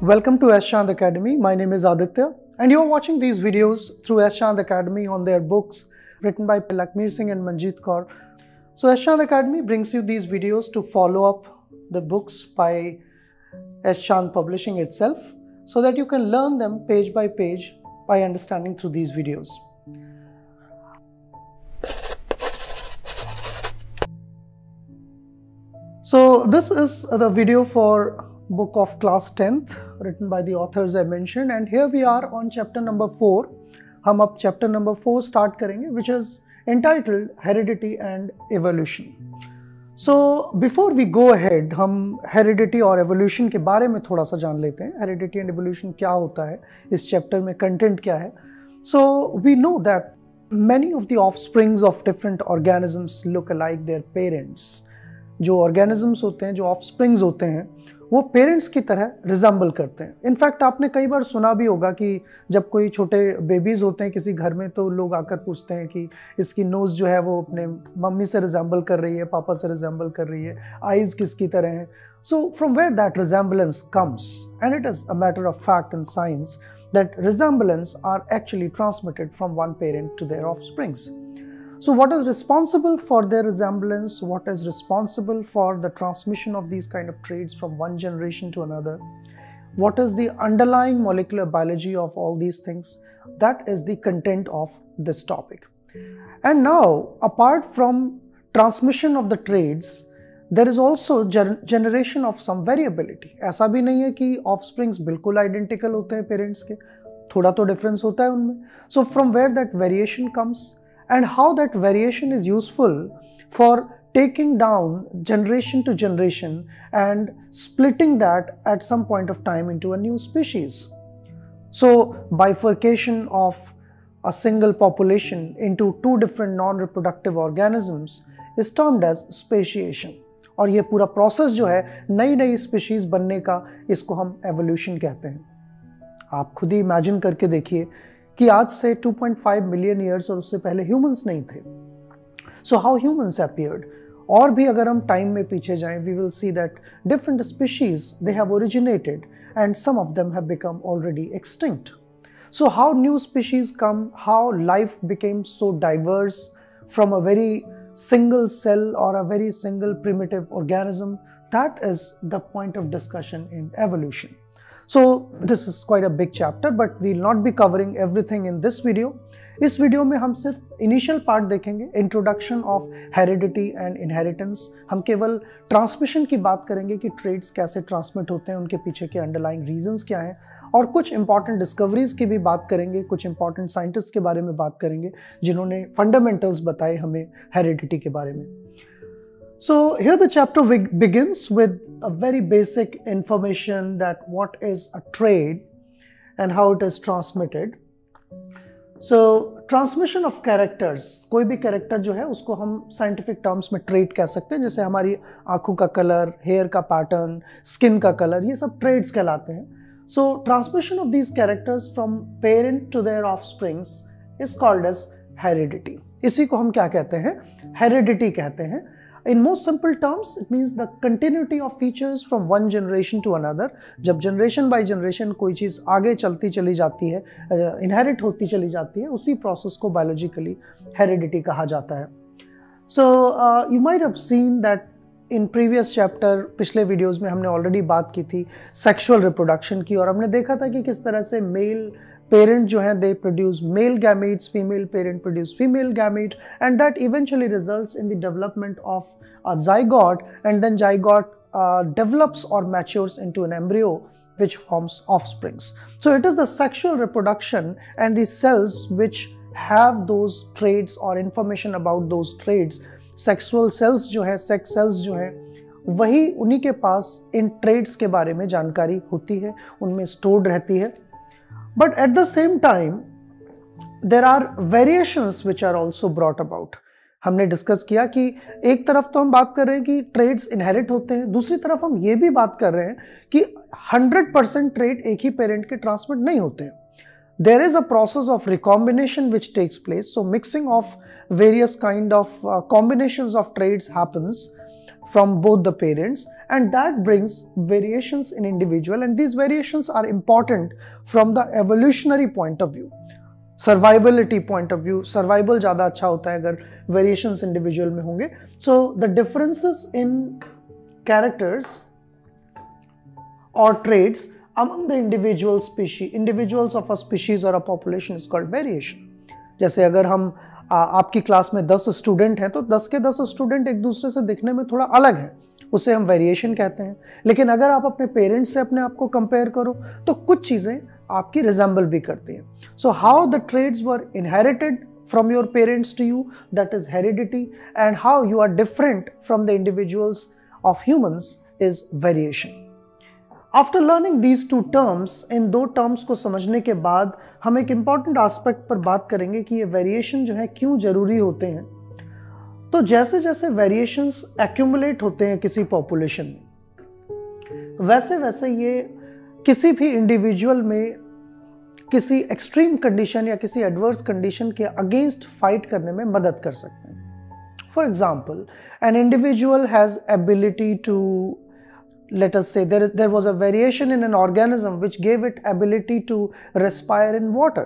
Welcome to S. Chand Academy. My name is Aditya and you're watching these videos through S. Chand Academy on their books written by Lakmeer Singh and Manjeet Kaur. So S. Chand Academy brings you these videos to follow up the books by S. Chand Publishing itself so that you can learn them page by page by understanding through these videos. So this is the video for book of class 10th written by the authors I mentioned, and here we are on chapter number 4. हम अब chapter number 4 start करेंगे, which is entitled Heredity and Evolution. So before we go ahead, हम heredity और evolution के बारे में थोड़ा सा जान लेते हैं. Heredity and evolution क्या होता है, इस chapter में content क्या है. So we know that many of the offsprings of different organisms look alike their parents. जो organisms होते हैं, जो offsprings होते हैं, वो पेरेंट्स की तरह रिजेंबल करते हैं. इनफैक्ट आपने कई बार सुना भी होगा कि जब कोई छोटे बेबीज़ होते हैं किसी घर में तो लोग आकर पूछते हैं कि इसकी नोज़ जो है वो अपने मम्मी से रिजेंबल कर रही है, पापा से रिजेंबल कर रही है, आइज़ किसकी तरह हैं. So from where that resemblance comes, and it is a matter of fact in science that resemblance are actually transmitted from one parent to their offsprings. So what is responsible for their resemblance? What is responsible for the transmission of these kind of traits from one generation to another? What is the underlying molecular biology of all these things? That is the content of this topic. And now, apart from transmission of the traits, there is also generation of some variability. ऐसा भी नहीं है कि offsprings बिल्कुल identical होते हैं parents के, थोड़ा तो difference होता है उनमें. So from where that variation comes, and how that variation is useful for taking down generation to generation and splitting that at some point of time into a new species. So bifurcation of a single population into two different non-reproductive organisms is termed as speciation. और ये पूरा process जो है नई नई species बनने का, इसको हम evolution कहते हैं. आप खुद ही imagine करके देखिए कि आज से 2.5 मिलियन ईयर्स और उससे पहले ह्यूमंस नहीं थे. So how humans appeared. और भी अगर हम टाइम में पीछे जाएं, we will see that different species they have originated and some of them have become already extinct. So how new species come, how life became so diverse from a very single cell or a very single primitive organism, that is the point of discussion in evolution. So this is quite a big chapter, but we will not be covering everything in this video. इस video में हम सिर्फ initial part देखेंगे, introduction of heredity and inheritance. हम केवल transmission की बात करेंगे कि ट्रेड्स कैसे ट्रांसमिट होते हैं, उनके पीछे के अंडरलाइंग रीजंस क्या हैं, और कुछ इंपॉर्टेंट डिस्कवरीज की भी बात करेंगे, कुछ इंपॉर्टेंट साइंटिस्ट के बारे में बात करेंगे जिन्होंने फंडामेंटल्स बताए हमें हेरिडिटी के बारे में. So here the chapter begins with a very basic information that what is a trait and how it is transmitted. So transmission of characters, कोई भी character जो है उसको हम scientific terms में trait कह सकते हैं. जैसे हमारी आँखों का कलर, hair का pattern, skin का कलर, ये सब traits कहलाते हैं. So transmission of these characters from parent to their offsprings is called as heredity. इसी को हम क्या कहते हैं? Heredity कहते हैं. In most simple terms, it means the continuity of features from one generation to another. जब generation by generation कोई चीज़ आगे चलती चली जाती है, inherit होती चली जाती है, उसी process को biologically heredity कहा जाता है. So you might have seen that in previous chapter, पिछले videos में हमने already बात की थी sexual reproduction की, और हमने देखा था कि किस तरह से male parent जो है they produce male gametes, female parent produce female gamete, and that eventually results in the development of a zygote, and then zygote develops or matures into an embryo which forms offsprings. So it is the sexual reproduction and the cells which have those traits or information about those traits. Sexual cells जो है, sex cells जो है, वही उन्हीं के पास इन traits के बारे में जानकारी होती है, उनमें stored रहती है. But at the same time, there are variations which are also brought about. हमने डिस्कस किया कि एक तरफ तो हम बात कर रहे हैं कि ट्रेड्स इनहेरिट होते हैं, दूसरी तरफ हम ये भी बात कर रहे हैं कि 100% ट्रेड एक ही पेरेंट के ट्रांसमिट नहीं होते हैं. There is a process of recombination which takes place. So mixing of various kind of combinations of traits happens from both the parents, and that brings variations in individual, and these variations are important from the evolutionary point of view, survivability point of view. Survival ज़्यादा अच्छा होता है अगर variations individual में होंगे. So the differences in characters और trades among the individual species, individuals of a species or a population is called variation. जैसे अगर हम आपकी क्लास में 10 स्टूडेंट हैं तो 10 के 10 स्टूडेंट एक दूसरे से दिखने में थोड़ा अलग हैं, उसे हम वेरिएशन कहते हैं. लेकिन अगर आप अपने पेरेंट्स से अपने आप को कंपेयर करो तो कुछ चीज़ें आपकी रिजेंबल भी करती हैं. So how the traits were inherited from your parents to you, that is heredity, and how you are different from the individuals of humans is variation. After learning these two terms, इन दो terms को समझने के बाद हम एक important aspect पर बात करेंगे कि ये वेरिएशन जो है क्यों जरूरी होते हैं. तो जैसे जैसे वेरिएशंस एक्यूमुलेट होते हैं किसी पॉपुलेशन में, वैसे वैसे ये किसी भी इंडिविजुअल में किसी एक्सट्रीम कंडीशन या किसी एडवर्स कंडीशन के अगेंस्ट फाइट करने में मदद कर सकते हैं. For example, an individual has ability to, let us say there was a variation in an organism which gave it ability to respire in water.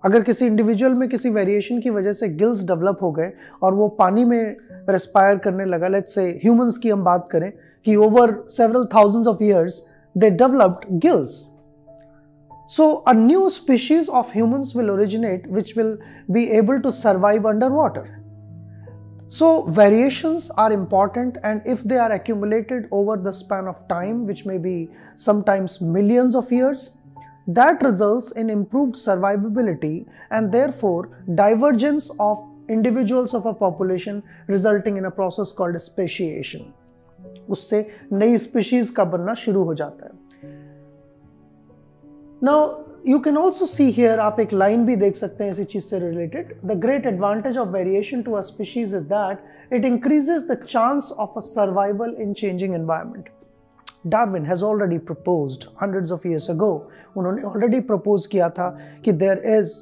अगर किसी इंडिविजुअल में किसी वेरिएशन की वजह से गिल्स डेवलप हो गए और वो पानी में रेस्पायर करने लगा, लेट्स से ह्यूमंस की हम बात करें कि over several thousands of years they developed gills. So a new species of humans will originate which will be able to survive underwater. So variations are important, and if they are accumulated over the span of time, which may be sometimes millions of years, that results in improved survivability and therefore divergence of individuals of a population, resulting in a process called speciation. उससे नई species का बनना शुरू हो जाता है. Now you can also see here, आप एक लाइन भी देख सकते हैं इसी चीज से related. The great advantage of variation to a species is that it increases the chance of a survival in changing environment. Darwin has already proposed hundreds of years ago. उन्होंने already propose किया था कि there is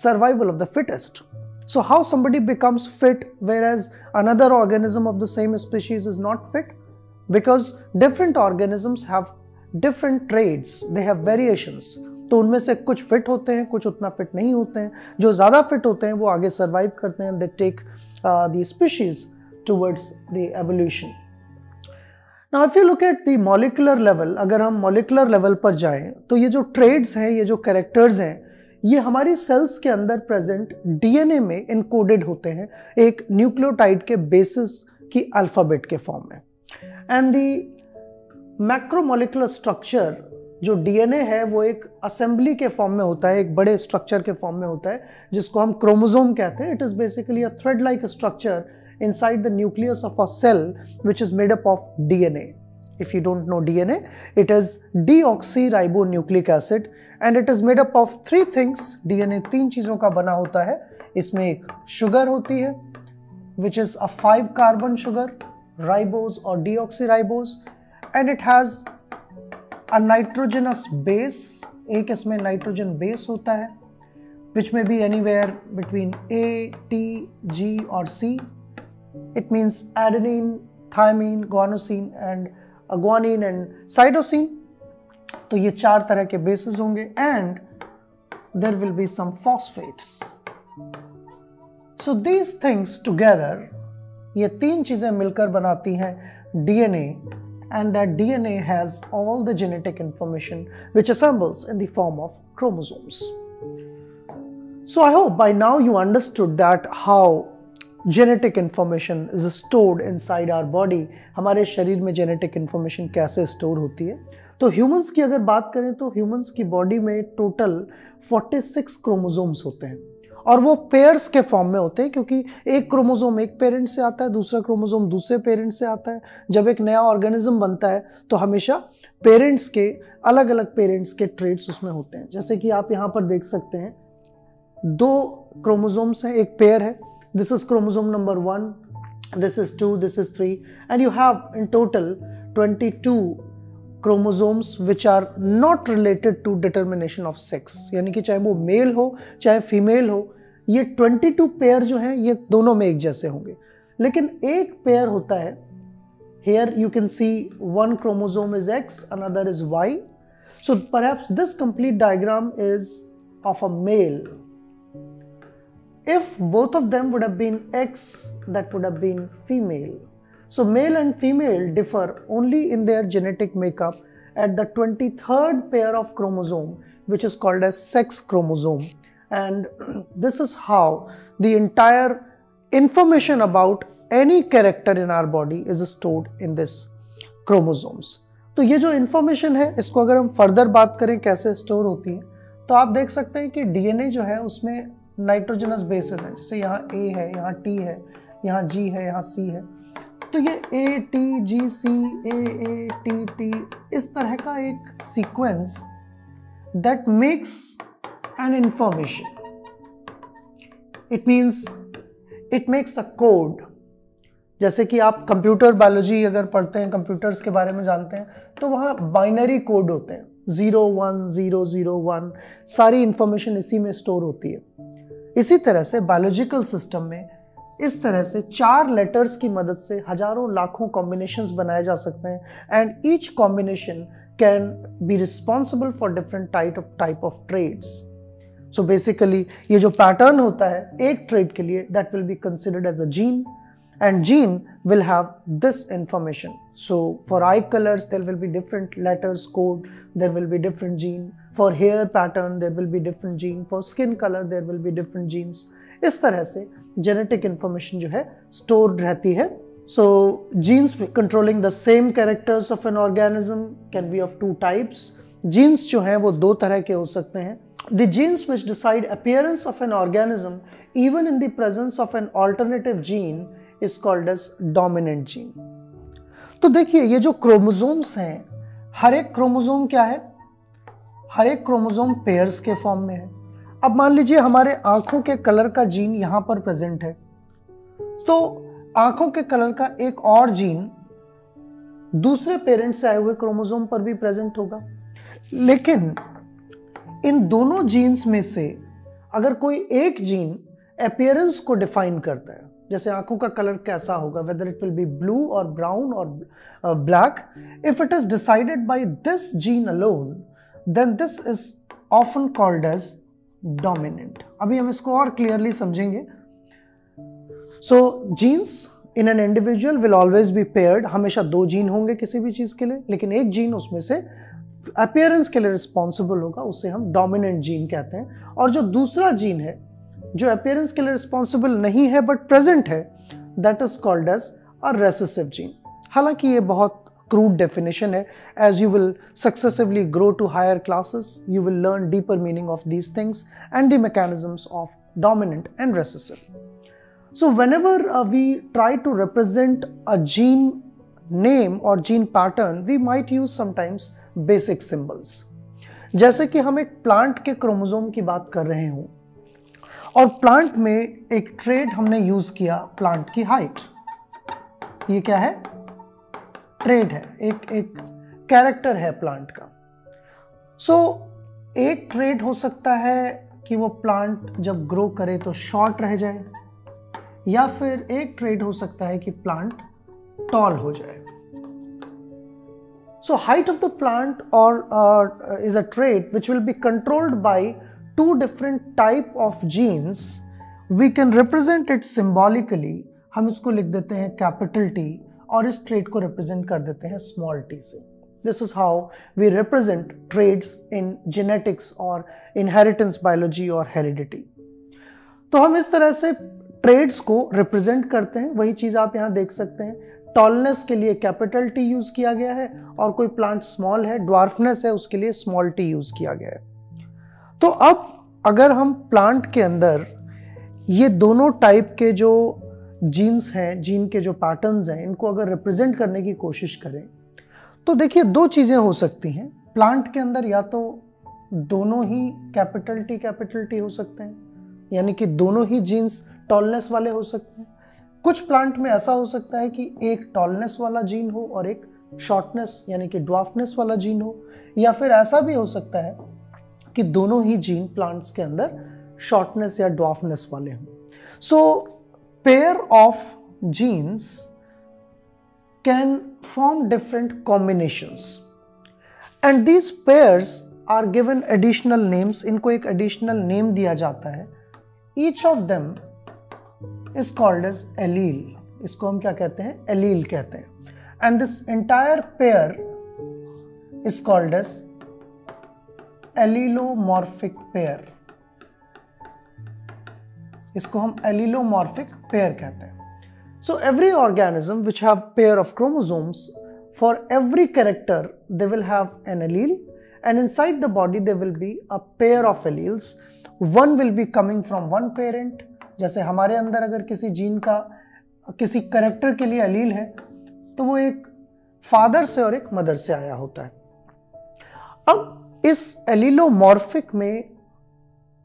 survival of the fittest. So how somebody becomes fit whereas another organism of the same species is not fit? Because different organisms have different traits, they have variations. तो उनमें से कुछ fit होते हैं, कुछ उतना fit नहीं होते हैं. जो ज़्यादा फिट होते हैं वो आगे सर्वाइव करते हैं. They take the species towards the evolution. Now if you look at the molecular level, अगर हम मॉलिक्यूलर लेवल पर जाएं तो ये जो ट्रेड्स हैं, ये जो कैरेक्टर्स हैं, ये हमारी सेल्स के अंदर प्रेजेंट डीएनए में इनकोडेड होते हैं एक न्यूक्लियोटाइड के बेसिस की अल्फाबेट के फॉर्म में. एंड द मैक्रोमोलिकुलर स्ट्रक्चर जो डीएनए है वो एक असेंबली के फॉर्म में होता है, एक बड़े स्ट्रक्चर के फॉर्म में होता है जिसको हम क्रोमोसोम कहते हैं. It is basically a thread like structure inside the nucleus of a cell which is made up of DNA. If you don't know DNA, it is deoxyribonucleic acid and it is made up of 3 things. DNA 3 चीजों का बना होता है. इसमें एक sugar होती है which is a 5 carbon sugar, ribose और deoxyribose, and it has a nitrogenous base. एक इसमें नाइट्रोजन बेस होता है which may be anywhere between A, T, G or C. It means adenine, thymine, guanosine and guanine and cytosine. तो ये 4 तरह के bases होंगे and there will be some phosphates. So these things together, ये 3 चीजें मिलकर बनाती हैं DNA. And that DNA has all the genetic information which assembles in the form of chromosomes. So I hope by now you understood that how genetic information is stored inside our body. हमारे शरीर में genetic information कैसे store होती है. तो humans की अगर बात करें तो humans की body में total 46 chromosomes होते हैं और वो पेयर्स के फॉर्म में होते हैं क्योंकि एक क्रोमोसोम एक पेरेंट से आता है, दूसरा क्रोमोसोम दूसरे पेरेंट से आता है. जब एक नया ऑर्गेनिज्म बनता है तो हमेशा पेरेंट्स के अलग अलग पेरेंट्स के ट्रेट्स उसमें होते हैं. जैसे कि आप यहाँ पर देख सकते हैं 2 क्रोमोसोम्स हैं, एक पेयर है. This is chromosome number 1, this is 2, this is 3 and you have in total 22 chromosomes which are not related to determination of sex. यानी कि चाहे वो मेल हो चाहे फीमेल हो, ये 22 पेयर जो हैं ये दोनों में एक जैसे होंगे. लेकिन एक पेयर होता है Here you can see one chromosome is X, another is Y. So perhaps this complete diagram is of a male. If both of them would have been X, that would have been female. So male and female differ only in their genetic makeup at the 23rd pair of chromosome, which is called as sex chromosome. And this is how the entire information about any character in our body is stored in this chromosomes. तो ये जो information है, इसको अगर हम further बात करें कैसे store होती है, तो आप देख सकते हैं कि DNA जो है उसमें नाइट्रोजनस बेसिस है, जैसे यहाँ A है, यहाँ T है, यहाँ G है, यहाँ C है, तो ये A T G C A T T इस तरह का एक sequence that makes an information. It means it makes a code. जैसे कि आप कंप्यूटर बायोलॉजी अगर पढ़ते हैं, कंप्यूटर्स के बारे में जानते हैं, तो वहाँ बाइनरी कोड होते हैं, 0 1 0 0 1, सारी इंफॉर्मेशन इसी में स्टोर होती है। इसी तरह से बायोलॉजिकल सिस्टम में इस तरह से 4 लेटर्स की मदद से हजारों लाखों कॉम्बिनेशंस बनाए जा सकते हैं and each combination can be responsible for different type of traits. So basically ये जो पैटर्न होता है एक ट्रेड के लिए, that will be considered as a gene and gene will have this information. So for eye colors there will be different letters code, there will be different gene. For hair pattern there will be different gene. For skin color there will be different genes. इस तरह से genetic information जो है stored रहती है. So genes controlling the same characters of an organism can be of 2 types. Genes जो हैं वो 2 तरह के हो सकते हैं. The genes which decide appearance of an organism even in the presence of an alternative gene is called as dominant gene. तो देखिए ये जो क्रोमोसोम्स हैं, हर एक क्रोमोसोम क्या है, हर एक क्रोमोसोम पेयर्स के फॉर्म में है। अब मान लीजिए हमारे आंखों के कलर का जीन यहां पर प्रेजेंट है, तो आंखों के कलर का एक और जीन दूसरे पेरेंट से आए हुए क्रोमोसोम पर भी प्रेजेंट होगा। लेकिन इन दोनों जीन्स में से अगर कोई एक जीन अपीयरेंस को डिफाइन करता है, जैसे आंखों का कलर कैसा होगा, whether it will be blue और ब्राउन और black, if it is decided by this gene alone, then this is often called as dominant. अभी हम इसको और क्लियरली समझेंगे। So genes in an individual will always be paired, हमेशा 2 gene होंगे किसी भी चीज के लिए, लेकिन एक जीन उसमें से अपीयरेंस के लिए रिस्पॉन्सिबल होगा, उसे हम डोमिनेंट जीन कहते हैं। और जो दूसरा जीन है जो अपीयरेंस के लिए रिस्पॉन्सिबल नहीं है बट प्रेजेंट है, that is called as a recessive gene. हालांकि ये बहुत क्रूड डेफिनेशन है। As you will successively grow to higher classes, you will learn deeper meaning of these things and the mechanisms of dominant and recessive. So whenever we try to represent a gene name और gene pattern, we might use sometimes basic symbols. जैसे कि हम एक plant के chromosome की बात कर रहे हों और प्लांट में एक ट्रेड हमने यूज किया, प्लांट की हाइट। ये क्या है? ट्रेड है, एक कैरेक्टर है प्लांट का। सो एक ट्रेड हो सकता है कि वो प्लांट जब ग्रो करे तो शॉर्ट रह जाए, या फिर एक ट्रेड हो सकता है कि प्लांट टॉल हो जाए। So height of the plant is a trait which will be controlled by 2 different type of genes. We can represent it symbolically. हम इसको लिख देते हैं कैपिटल T और इस ट्रेट को रिप्रेजेंट कर देते हैं स्मॉल t से। This is how we represent traits in genetics or inheritance biology और heredity. तो हम इस तरह से ट्रेड्स को रिप्रेजेंट करते हैं। वही चीज आप यहाँ देख सकते हैं, टॉलनेस के लिए कैपिटल T यूज किया गया है, और कोई प्लांट स्मॉल है, ड्वार्फनेस है, उसके लिए स्मॉल t यूज किया गया है। तो अब अगर हम प्लांट के अंदर ये दोनों टाइप के जो जीन्स हैं, जीन के जो पैटर्न्स हैं, इनको अगर रिप्रेजेंट करने की कोशिश करें तो देखिए 2 चीजें हो सकती हैं। प्लांट के अंदर या तो दोनों ही कैपिटल T हो सकते हैं, यानी कि दोनों ही जीन्स टॉलनेस वाले हो सकते हैं। कुछ प्लांट में ऐसा हो सकता है कि एक टॉलनेस वाला जीन हो और एक शॉर्टनेस यानी कि ड्वार्फनेस वाला जीन हो, या फिर ऐसा भी हो सकता है कि दोनों ही जीन प्लांट्स के अंदर शॉर्टनेस या ड्वार्फनेस वाले हों। So pair of genes can form different combinations and these pairs are given additional names. इनको एक additional name दिया जाता है. Each of them is called as allele. इसको हम क्या कहते हैं? Allele कहते हैं. And this entire pair is called as allelomorphic pair. इसको हम allelomorphic pair कहते हैं. So every organism which have pair of chromosomes, for every character they will have an allele, and inside the body there will be a pair of alleles. One will be coming from one parent. जैसे हमारे अंदर अगर किसी gene का किसी character के लिए allele है तो वो एक फादर से और एक मदर से आया होता है. अब इस एलिलोमॉर्फिक में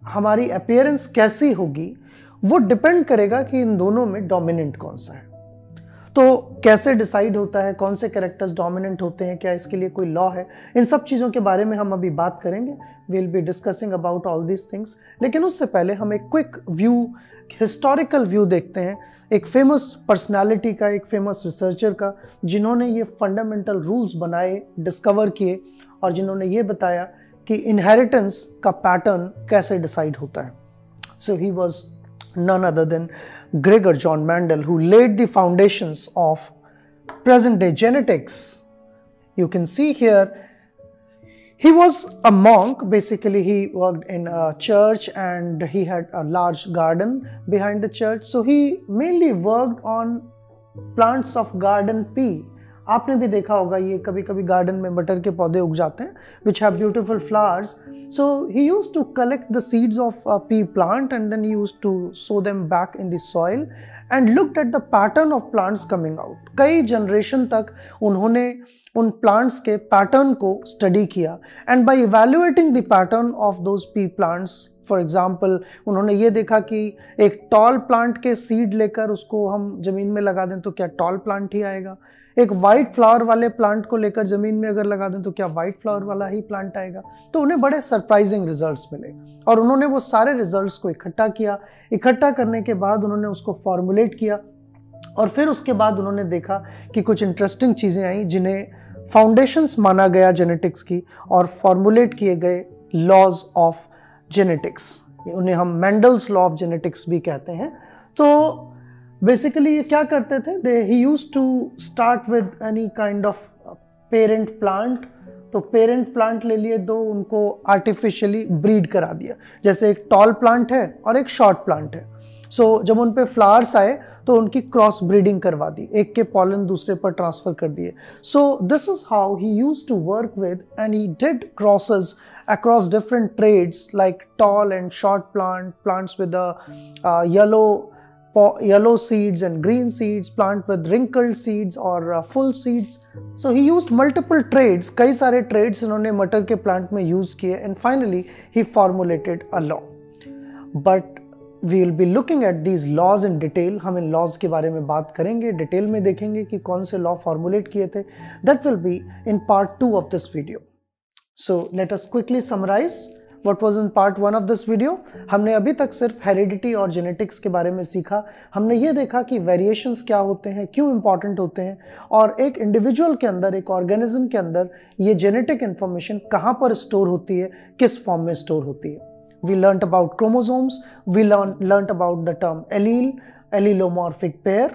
हमारी अपीयरेंस कैसी होगी वो डिपेंड करेगा कि इन दोनों में डोमिनेंट कौन सा है. तो कैसे डिसाइड होता है कौन से कैरेक्टर्स डोमिनेंट होते हैं, क्या इसके लिए कोई लॉ है, इन सब चीज़ों के बारे में हम अभी बात करेंगे. We will be discussing about all these things. लेकिन उससे पहले हम एक क्विक व्यू, हिस्टोरिकल व्यू देखते हैं एक फेमस पर्सनालिटी का, एक फेमस रिसर्चर का, जिन्होंने ये फंडामेंटल रूल्स बनाए, डिस्कवर किए और जिन्होंने ये बताया कि इनहेरिटेंस का पैटर्न कैसे डिसाइड होता है. So he was none other than Gregor John Mendel, who laid the foundations of present day genetics. You can see here he was a monk. Basically he worked in a church and he had a large garden behind the church, so he mainly worked on plants of garden pea. आपने भी देखा होगा ये कभी कभी garden में मटर के पौधे उग जाते हैं which have beautiful flowers. So he used to collect the seeds of a pea plant and then he used to sow them back in the soil and looked at the pattern of plants coming out. कई generation तक उन्होंने उन plants के pattern को study किया and by evaluating the pattern of those pea plants, for example उन्होंने ये देखा कि एक टॉल प्लांट के सीड लेकर उसको हम ज़मीन में लगा दें तो क्या टॉल प्लांट ही आएगा, एक वाइट फ्लावर वाले प्लांट को लेकर ज़मीन में अगर लगा दें तो क्या वाइट फ्लावर वाला ही प्लांट आएगा. तो उन्हें बड़े सरप्राइजिंग रिजल्ट्स मिले और उन्होंने वो सारे रिजल्ट्स को इकट्ठा किया. इकट्ठा करने के बाद उन्होंने उसको फॉर्मुलेट किया और फिर उसके बाद उन्होंने देखा कि कुछ इंटरेस्टिंग चीज़ें आई जिन्हें फाउंडेशंस माना गया जेनेटिक्स की और फॉर्मुलेट किए गए लॉज ऑफ जेनेटिक्स. उन्हें हम मेंडल्स लॉ ऑफ जेनेटिक्स भी कहते हैं. तो बेसिकली ये क्या करते थे, he used to start with any kind of parent plant. तो पेरेंट प्लांट ले लिए दो, उनको आर्टिफिशियली ब्रीड करा दिया. जैसे एक टॉल प्लांट है और एक शॉर्ट प्लांट है. सो जब उन पे फ्लावर्स आए तो उनकी क्रॉस ब्रीडिंग करवा दी, एक के पॉलन दूसरे पर ट्रांसफर कर दिए. So this is how he used to work with and he did crosses across different traits like tall and short plants with yellow seeds and green seeds, plant with wrinkled seeds or full seeds. So he used multiple traits, कई सारे traits इन्होंने मटर के plant में use किए and finally he formulated a law. But we will be looking at these laws in detail. हम इन laws के बारे में बात करेंगे, डिटेल में देखेंगे कि कौन से law formulate किए थे. That will be in part 2 of this video. So let us quickly summarize what was in part 1 of this video. हमने अभी तक सिर्फ हेरिडिटी और जेनेटिक्स के बारे में सीखा. हमने ये देखा कि वेरिएशंस क्या होते हैं, क्यों इंपॉर्टेंट होते हैं और एक इंडिविजुअल के अंदर, एक ऑर्गेनिज्म के अंदर ये जेनेटिक इंफॉर्मेशन कहाँ पर स्टोर होती है, किस फॉर्म में स्टोर होती है. We learnt about chromosomes, we learnt about the term allele, allelomorphic pair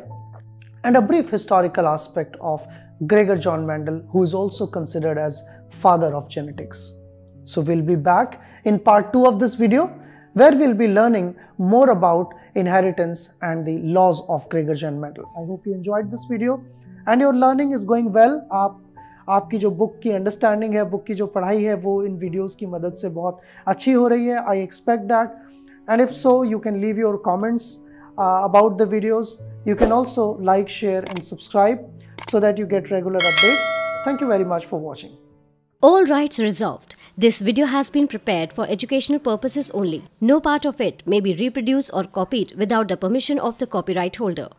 and a brief historical aspect of Gregor John Mendel, who is also considered as father of genetics. So we'll be back in part 2 of this video where we'll be learning more about inheritance and the laws of Gregor John Mendel. I hope you enjoyed this video and your learning is going well. आपकी जो book की understanding है, book की जो पढ़ाई है वो इन videos की मदद से बहुत अच्छी हो रही है. I expect that and if so you can leave your comments about the videos. You can also like, share and subscribe so that you get regular updates. Thank you very much for watching. All rights reserved. This video has been prepared for educational purposes only. No part of it may be reproduced or copied without the permission of the copyright holder.